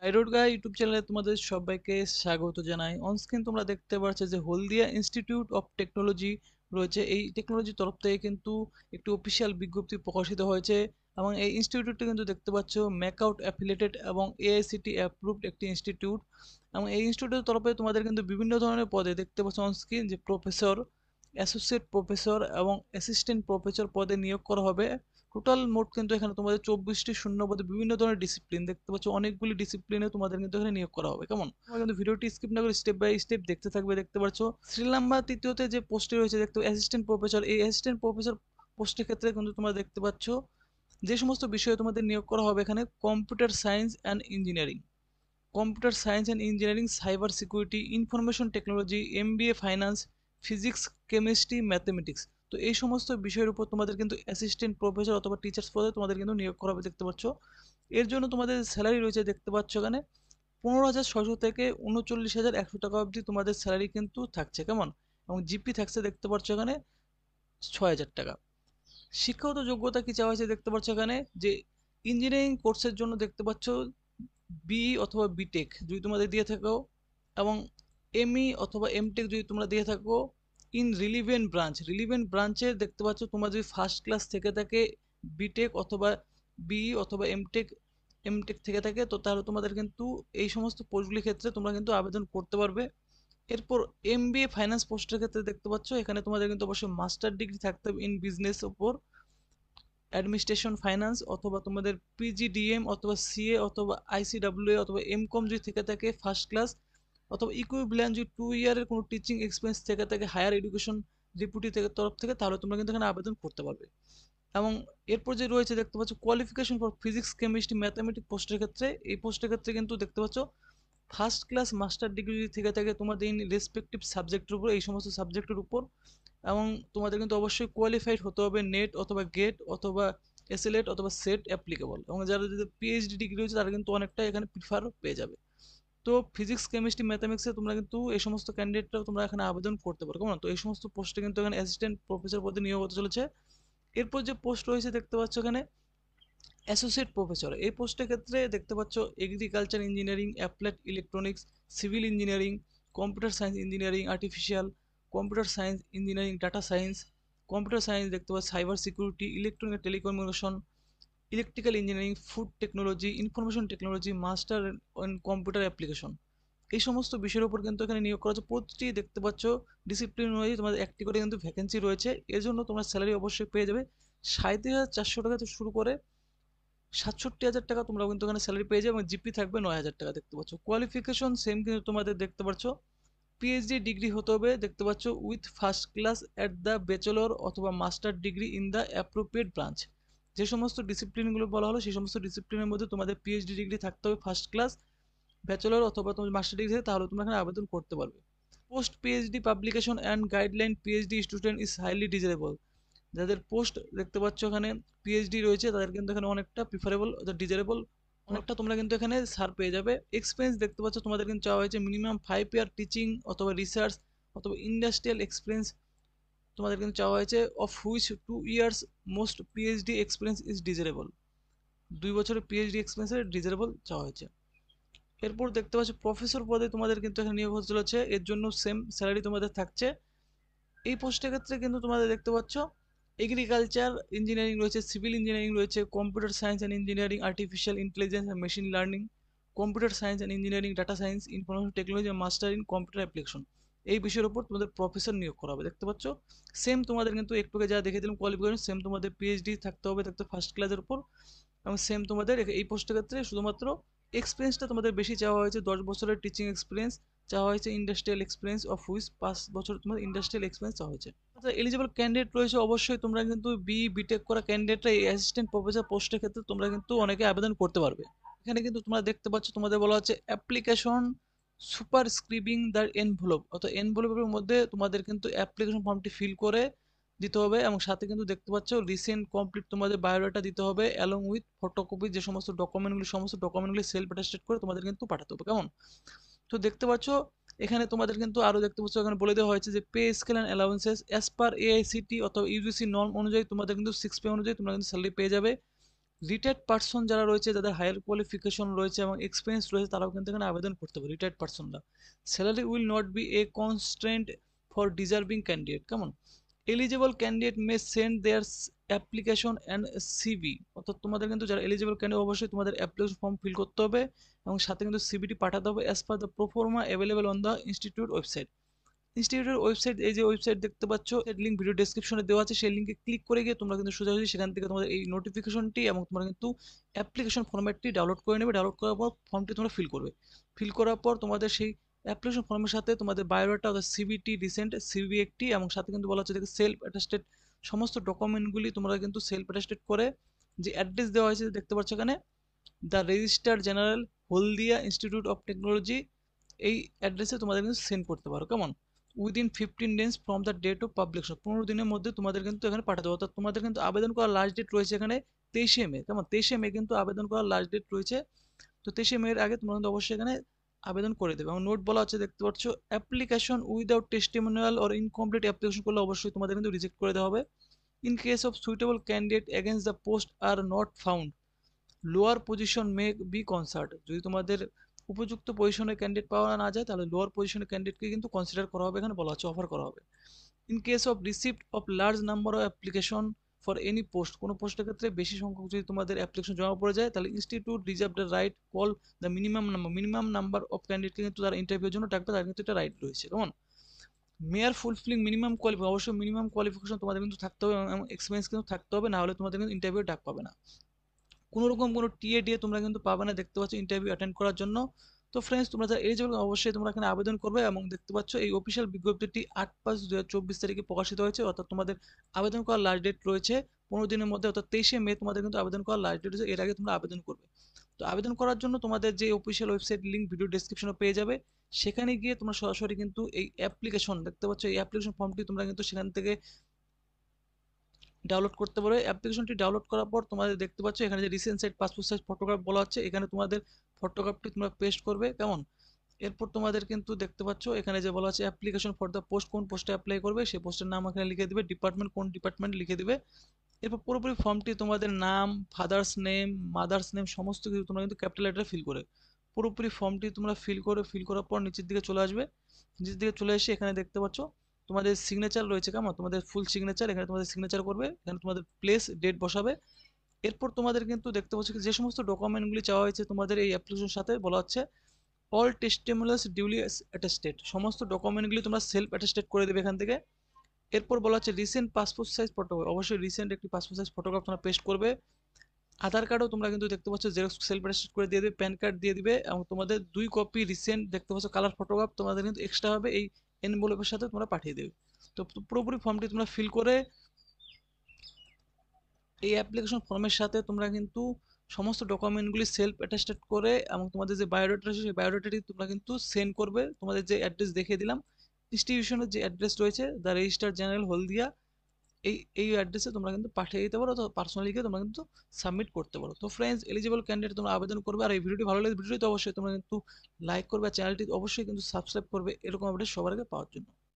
Thyroid গাই YouTube চ্যানেলে তোমাদের সবাইকে স্বাগত জানাই। অন স্ক্রিন তোমরা দেখতে পাচ্ছ যে হলদিয়া ইনস্টিটিউট অফ টেকনোলজি রয়েছে। এই টেকনোলজির তরফ থেকে কিন্তু একটি অফিসিয়াল বিজ্ঞপ্তি প্রকাশিত হয়েছে এবং এই ইনস্টিটিউটটি কিন্তু দেখতে পাচ্ছ ম্যাকআউট অ্যাফিলিয়েটেড এবং এআইসিটি অ্যাপ্রুভড একটি ইনস্টিটিউট। এবং এই ইনস্টিটিউটের তরফে তোমাদের কিন্তু বিভিন্ন ধরনের পদে দেখতে পাচ্ছ অন স্ক্রিন যে প্রফেসর, অ্যাসোসিয়েট প্রফেসর এবং অ্যাসিস্ট্যান্ট প্রফেসর পদে নিয়োগ করা হবে। টোটাল মোট কিন্তু এখানে তোমাদের 24টি শূন্যপদে বিভিন্ন ধরনের ডিসিপ্লিন দেখতে পাচ্ছ, অনেকগুলি ডিসিপ্লিনে তোমাদের কিন্তু এখানে নিয়োগ করা হবে। কেমন? তোমরা কিন্তু ভিডিওটি স্কিপ না করে স্টেপ বাই স্টেপ দেখতে থাকবে। দেখতে পাচ্ছ সিরিয়াল নাম্বার তৃতীয়তে যে পোস্টে রয়েছে দেখতে অ্যাসিস্ট্যান্ট প্রফেসর। এই অ্যাসিস্ট্যান্ট প্রফেসর পোস্টের ক্ষেত্রে কিন্তু তোমরা দেখতে পাচ্ছ যে সমস্ত বিষয়ে তোমাদের নিয়োগ করা হবে এখানে computer science and engineering, computer science and engineering, cyber security, information technology, MBA finance, physics, chemistry, mathematics. তো এই সমস্ত বিষয়ের উপর তোমাদের কিন্তু অ্যাসিস্ট্যান্ট প্রফেসর অথবা টিচার্স পদে তোমাদের কিন্তু নিয়োগ করা হবে দেখতে পাচ্ছ। এর জন্য তোমাদের স্যালারি রয়েছে দেখতে পাচ্ছ এখানে 15,600 থেকে 39,100 টাকা অবধি তোমাদের স্যালারি কিন্তু থাকছে। কেমন? এবং জিপি থাকছে দেখতে পাচ্ছ এখানে 6,000 টাকা। শিক্ষাগত যোগ্যতা কি চাওয়া হয়েছে দেখতে পাচ্ছ এখানে যে ইঞ্জিনিয়ারিং কোর্সের জন্য দেখতে পাচ্ছ বিই অথবা বিটেক যদি তোমাদের দিয়ে থাকো এবং এমই অথবা এমটেক যদি তোমরা দিয়ে থাকো ইন রিলিভেন্ট ব্রাঞ্চে দেখতে পাচ্ছ তোমরা যদি ফার্স্ট ক্লাস থেকে থাকে বিটেক অথবা বিই অথবা এমটেক থেকে থাকে তো তাহলে তোমাদের কিন্তু এই সমস্ত পোস্টগুলির ক্ষেত্রে তোমরা কিন্তু আবেদন করতে পারবে। এরপর এমবিএ ফাইন্যান্স পোস্টের ক্ষেত্রে দেখতে পাচ্ছ এখানে তোমাদের কিন্তু অবশ্যই মাস্টার ডিগ্রি থাকতে হবে ইন বিজনেস ওপর, অ্যাডমিনিস্ট্রেশন ফাইন্যান্স অথবা তোমাদের পিজিডিএম অথবা সিএ অথবা আইসিডাব্লিউএ অথবা এমকম যদি থেকে থাকে ফার্স্ট ক্লাস অথবা ইকুইভ্যালেন্ট যদি 2 ইয়ারের কোনো টিচিং এক্সপিরিয়েন্স থেকে থাকে হায়ার এডুকেশন ডেপুটি থেকে তরফ থেকে তাহলে তোমরা কিন্তু এখানে আবেদন করতে পারবে। এবং এরপর যে রয়েছে দেখতে পাচ্ছ qualification for physics chemistry mathematics পোস্টের ক্ষেত্রে, এই পোস্টের ক্ষেত্রে কিন্তু দেখতে পাচ্ছ ফার্স্ট ক্লাস মাস্টার ডিগ্রি থেকে থাকে তোমাদের ইন রেসপেক্টিভ সাবজেক্টের উপর, এই সমস্ত সাবজেক্টের উপর। এবং তোমাদের কিন্তু অবশ্যই কোয়ালিফাইড হতে হবে নেট অথবা গেট অথবা এসএলএট অথবা সেট অ্যাপ্লিকেবল। এবং যারা যদি পিএইচডি ডিগ্রি রয়েছে তারা কিন্তু অনেকটা এখানে প্রিফার পেয়ে যাবে। তো ফিজিক্স কেমিস্ট্রি ম্যাথামেটিক্সে তোমরা কিন্তু এই সমস্ত ক্যান্ডিডেটরাও তোমরা এখানে আবেদন করতে পারো। কেমন? তো এই সমস্ত পোস্টে কিন্তু এখানে অ্যাসিস্ট্যান্ট প্রফেসর পদে নিয়োগ হতে চলেছে। এরপর যে পোস্ট রয়েছে দেখতে পাচ্ছ এখানে অ্যাসোসিয়েট প্রফেসর, এই পোস্টের ক্ষেত্রে দেখতে পাচ্ছ agriculture engineering, applied electronics, civil engineering, computer science engineering, artificial, computer science engineering, data science, computer science দেখতে পাচ্ছ, cyber security, electronic telecommunication, electrical engineering, food technology, information technology, master in computer application. এই সমস্ত বিষয়ের উপর কিন্তু এখানে নিয়োগ করা হচ্ছে। প্রতিটি দেখতে পাচ্ছ ডিসিপ্লিন অনুযায়ী তোমাদের একটি করে কিন্তু ভ্যাকেন্সি রয়েছে। এর জন্য তোমরা স্যালারি অবশ্যই পেয়ে যাবে 37,400 টাকা থেকে শুরু করে 67,000 টাকা তোমরা কিন্তু এখানে স্যালারি পেয়ে যাবে এবং জিপি থাকবে 9,000 টাকা দেখতে পাচ্ছ। কোয়ালিফিকেশন সেম কিন্তু তোমাদের দেখতে পাচ্ছ পিএইচডি ডিগ্রি হতে হবে দেখতে পাচ্ছ with first class at the bachelor অথবা master degree in the appropriate branch. যে সমস্ত ডিসিপ্লিনগুলো বলা হলো সেই সমস্ত ডিসিপ্লিনের মধ্যে তোমাদের পিএইচডি ডিগ্রি থাকতে হবে ফার্স্ট ক্লাস, ব্যাচেলর অথবা তোমার মাস্টার ডিগ্রি থাকে তাহলে তোমরা এখানে আবেদন করতে পারবে। Post PhD publication and guideline PhD student is highly desirable. যাদের পোস্ট দেখতে পাচ্ছ এখানে পিএইচডি রয়েছে তাদের কিন্তু এখানে অনেকটা প্রিফারেবল ডিজারেবল, অনেকটা তোমরা কিন্তু এখানে ছাড় পেয়ে যাবে। এক্সপিরিয়েন্স দেখতে পাচ্ছ তোমাদের কিন্তু চাওয়া হয়েছে মিনিমাম 5 ইয়ার টিচিং অথবা রিসার্চ অথবা ইন্ডাস্ট্রিয়াল এক্সপিরিয়েন্স তোমাদের কিন্তু চাওয়া হয়েছে of which 2 years most PhD experience is desirable. 2 বছরের পিএইচডি এক্সপিরিয়েন্সের ডিজারেবল চাওয়া হয়েছে। এরপর দেখতে পাচ্ছ প্রফেসর পদে তোমাদের কিন্তু এখানে নিয়োগ হতে চলেছে, এর জন্য সেম স্যালারি তোমাদের থাকছে। এই পোস্টের ক্ষেত্রে কিন্তু তোমাদের দেখতে পাচ্ছ এগ্রিকালচার ইঞ্জিনিয়ারিং রয়েছে, সিভিল ইঞ্জিনিয়ারিং রয়েছে, computer science and engineering, artificial intelligence and machine learning, computer science and engineering, data science, information technology, master in computer application. এই বিষয়ের উপর তোমাদের প্রফেসর নিয়োগ করা হবে দেখতে পাচ্ছ। সেম তোমাদের কিন্তু একটুকে যা দেখে দিলাম কোয়ালিফিকেশন সেম তোমাদের পিএইচডি থাকতে হবে দেখতে ফার্স্ট ক্লাসের উপর। এবং সেম তোমাদের এই পোস্টের ক্ষেত্রে শুধুমাত্র এক্সপিরিয়েন্সটা তোমাদের বেশি চাওয়া হয়েছে, 10 বছরের টিচিং এক্সপিরিয়েন্স চাওয়া হয়েছে, ইন্ডাস্ট্রিয়াল এক্সপিরিয়েন্স অফ হুইচ 5 বছর তোমার ইন্ডাস্ট্রিয়াল এক্সপিরিয়েন্স চাওয়া হয়েছে। আচ্ছা, এলিজিবল ক্যান্ডিডেট রয়েছে অবশ্যই তোমরা কিন্তু বিটেক করা ক্যান্ডিডেটরা এই অ্যাসিস্ট্যান্ট প্রফেসর পোস্টের ক্ষেত্রে তোমরা কিন্তু অনেকে আবেদন করতে পারবে। এখানে কিন্তু তোমরা দেখতে পাচ্ছ তোমাদের বলা হচ্ছে অ্যাপ্লিকেশন সুপারস্ক্রিবিং দ্য এনভেলপ, অর্থাৎ এনভেলপের মধ্যে তোমাদের কিন্তু অ্যাপ্লিকেশন ফর্মটি ফিল করে দিতে হবে এবং সাথে কিন্তু দেখতে পাচ্ছ রিসেন্ট কমপ্লিট তোমাদের বায়োডাটা দিতে হবে অ্যালং উইথ ফটোকপি, যে সমস্ত ডকুমেন্টগুলি সেলফ অ্যাটেস্টেড করে তোমাদের কিন্তু পাঠাতে হবে। কেমন? তো দেখতে পাচ্ছ এখানে তোমাদের কিন্তু আরো দেখতে পাচ্ছ এখানে বলে দেওয়া হয়েছে যে pay scale and allowances as per AICTE অথবা ইউজিসি নর্ম অনুযায়ী তোমাদের কিন্তু 6 পে অনুযায়ী তোমরা কিন্তু স্যালারি পেয়ে যাবে। রিটায়ার্ড পার্সন যারা রয়েছে, যাদের হায়ার কোয়ালিফিকেশন রয়েছে এবং এক্সপিরিয়েন্স রয়েছে, তারাও কিন্তু এখানে আবেদন করতে পারে, রিটায়ার্ড পার্সনরা। Salary will not be a constraint for deserving candidate, কেমন? Eligible candidate may send their application and CV, অর্থাৎ তোমাদের কিন্তু যারা এলিজিবল ক্যান্ডিডেট অবশ্যই তোমাদের অ্যাপ্লিকেশন ফর্ম ফিল করতে হবে এবং সাথে কিন্তু সিভিটি পাঠাতে হবে as per the proforma available on the institute website. ইনস্টিটিউটের ওয়েবসাইট, এই যে ওয়েবসাইট দেখতে পাচ্ছ, এর লিঙ্ক ভিডিও ডেসক্রিপশনে দেওয়া আছে, সেই লিঙ্কে ক্লিক করে গিয়ে তোমরা কিন্তু সোজাসুজি সেখান থেকে তোমাদের এই নোটিফিকেশনটি এবং তোমরা কিন্তু অ্যাপ্লিকেশন ফর্ম্যাটটি ডাউনলোড করে নেবে। ডাউনলোড করার পর ফর্মটি তোমরা ফিল করবে। ফিল করার পর তোমাদের সেই অ্যাপ্লিকেশন ফর্মের সাথে তোমাদের বায়োডাটা অর্থাৎ সিভিটি, রিসেন্ট সিভি একটি, এবং সাথে কিন্তু বলা হচ্ছে দেখে সেলফ অ্যাটাস্টেড সমস্ত ডকুমেন্টগুলি তোমরা কিন্তু সেলফ অ্যাটাস্টেড করে, যে অ্যাড্রেস দেওয়া হয়েছে দেখতে পাচ্ছ এখানে, the registrar general Haldia institute of technology, এই অ্যাড্রেসে তোমাদের কিন্তু সেন্ড করতে পারো, কেমন? Within 15 days from the date of publication, 15 দিনের মধ্যে তোমাদের কিন্তু এখানে পাঠাতে হবে। অর্থাৎ তোমাদের কিন্তু আবেদন করার লাস্ট ডেট রয়েছে এখানে 23শে মে, কেমন? 23শে মে কিন্তু আবেদন করার লাস্ট ডেট রয়েছে। তো 23শে মে এর আগে তোমরা কিন্তু অবশ্যই এখানে আবেদন করে দেবে। এবং নোট বলা হচ্ছে দেখতে পাচ্ছ, application without testimonial or incomplete application করলে অবশ্যই তোমাদের কিন্তু রিজেক্ট করে দেওয়া হবে। In case of suitable candidate against the post are not found, lower position may be concert, যদি তোমাদের উপযুক্ত পজিশনে ক্যান্ডিডেট পাওয়া না যায়, তাহলে লোয়ার পজিশনের ক্যান্ডিডেটকে কিন্তু কনসিডার করা হবে, এখানে বলা হচ্ছে অফার করা হবে। In case of receipt of large number of application for any post, কোনো পোস্টের ক্ষেত্রে বেশি সংখ্যক যদি তোমাদের অ্যাপ্লিকেশন জমা পড়ে যায়, তাহলে institute reserve the right call the minimum number of ক্যান্ডিডেটকে কিন্তু তারা ইন্টারভিউর জন্য ডাকবে, তার কিন্তু একটা রাইট রয়েছে, কেমন? মেয়ার ফুলফিলিং মিনিমাম কোয়ালিফিকেশন, অবশ্যই মিনিমাম কোয়ালিফিকেশন তোমাদের কিন্তু থাকতে হবে এবং এক্সপিরিয়েন্স কিন্তু থাকতে হবে, না হলে তোমাদের কিন্তু ইন্টারভিউ ডাক পাবে না। কোনো রকম কোনো টিএ তোমরা কিন্তু পাবে না, দেখতে পাচ্ছ, ইন্টারভিউ অ্যাটেন্ড করার জন্য। তো ফ্রেন্ডস, তোমরা যারা এলিজিবল অবশ্যই তোমরা এখানে আবেদন করবে। এবং দেখতে পাচ্ছ এই অফিসিয়াল বিজ্ঞপ্তিটি 8/5/2024 তারিখে প্রকাশিত হয়েছে, অর্থাৎ তোমাদের আবেদন করার লাস্ট ডেট রয়েছে 15 দিনের মধ্যে, অর্থাৎ 23শে মে তোমাদের কিন্তু আবেদন করার লাস্ট ডেট রয়েছে, এর আগে তোমরা আবেদন করবে। তো আবেদন করার জন্য তোমাদের যে অফিসিয়াল ওয়েবসাইট লিঙ্ক ভিডিও ডেসক্রিপশনে পেয়ে যাবে, সেখানে গিয়ে তোমরা সরাসরি কিন্তু এই অ্যাপ্লিকেশন দেখতে পাচ্ছ, এই অ্যাপ্লিকেশন ফর্মটি তোমরা কিন্তু সেখান থেকে ডাউনলোড করতে পারবে। অ্যাপ্লিকেশনটি ডাউনলোড করার পর তোমাদের দেখতে পাচ্ছ এখানে যে recent size passport size photograph বলা হচ্ছে, এখানে তোমাদের ফটোগ্রাফটি তোমরা পেস্ট করবে, কেমন? এরপর তোমাদের কিন্তু দেখতে পাচ্ছ এখানে যে বলা আছে অ্যাপ্লিকেশন ফর দ্য পোস্ট, কোন পোস্টে অ্যাপ্লাই করবে সেই পোস্টের নাম এখানে লিখে দিবে, ডিপার্টমেন্ট কোন ডিপার্টমেন্ট লিখে দিবে। এরপর পুরোপুরি ফর্মটি তোমাদের নাম, ফাদার্স নেম, মাদার্স নেম সমস্ত কিছু তোমরা কিন্তু ক্যাপিটাল লেটারে ফিল করে, পুরোপুরি ফর্মটি তোমরা ফিল করার পর নিচের দিকে চলে আসবে। নিচের দিকে চলে এসে এখানে দেখতে পাচ্ছ তোমাদের সিগনেচার রয়েছে, কেমন? তোমাদের ফুল সিগনেচার, এখানে তোমাদের সিগনেচার করবে, এখানে তোমাদের প্লেস ডেট বসাবে। এরপর তোমাদের কিন্তু দেখতে পাচ্ছ যে সমস্ত ডকুমেন্টগুলি চাওয়া হয়েছে তোমাদের এই অ্যাপ্লিকেশনের সাথে, বলা হচ্ছে অল টেস্টিমোনিয়ালস ডিউলি অ্যাটেস্টেড, সমস্ত ডকুমেন্টগুলি তোমরা সেলফ অ্যাটেস্টেড করে দেবে এখান থেকে। এরপর বলা হচ্ছে রিসেন্ট পাসপোর্ট সাইজ ফটোগ্রাফ, অবশ্যই রিসেন্ট একটি পাসপোর্ট সাইজ ফটোগ্রাফ তোমরা পেস্ট করবে। আধার কার্ডও তোমরা কিন্তু দেখতে পাচ্ছ জেরক্স সেলফ অ্যাটেস্টেড করে দিয়ে দেবে, প্যান কার্ড দিয়ে দিবে, এবং তোমাদের 2 কপি রিসেন্ট দেখতে পাচ্ছ কালার ফটোগ্রাফ তোমাদের কিন্তু এক্সট্রা হবে, এই এনভেলপের সাথে তোমরা পাঠিয়ে দেবে। তো পুরোপুরি ফর্মটি তোমরা ফিল করে এই অ্যাপ্লিকেশন ফর্মের সাথে তোমরা কিন্তু সমস্ত ডকুমেন্টগুলি সেলফ অ্যাটেস্টেড করে এবং তোমাদের যে বায়োডাটা আছে সেই বায়োডাটাটি তোমরা কিন্তু সেন্ড করবে, তোমাদের যে অ্যাড্রেস দেখিয়ে দিলাম, ইনস্টিটিউশনের যে অ্যাড্রেস রয়েছে দ্য রেজিস্টার জেনারেল হলদিয়া, এই অ্যাড্রেসে তোমরা কিন্তু পাঠিয়ে দিতে পারো, অথবা পার্সোনালি গিয়ে তোমরা কিন্তু সাবমিট করতে পারো। তো ফ্রেন্ডস, এলিজিবল ক্যান্ডিডেট তোমরা আবেদন করবে। আর এই ভিডিওটি ভালো লাগলে ভিডিওটি তো অবশ্যই তোমরা কিন্তু লাইক করবে, আর চ্যানেলটি অবশ্যই কিন্তু সাবস্ক্রাইব করবে এরকম আপডেট সবার আগে পাওয়ার জন্য।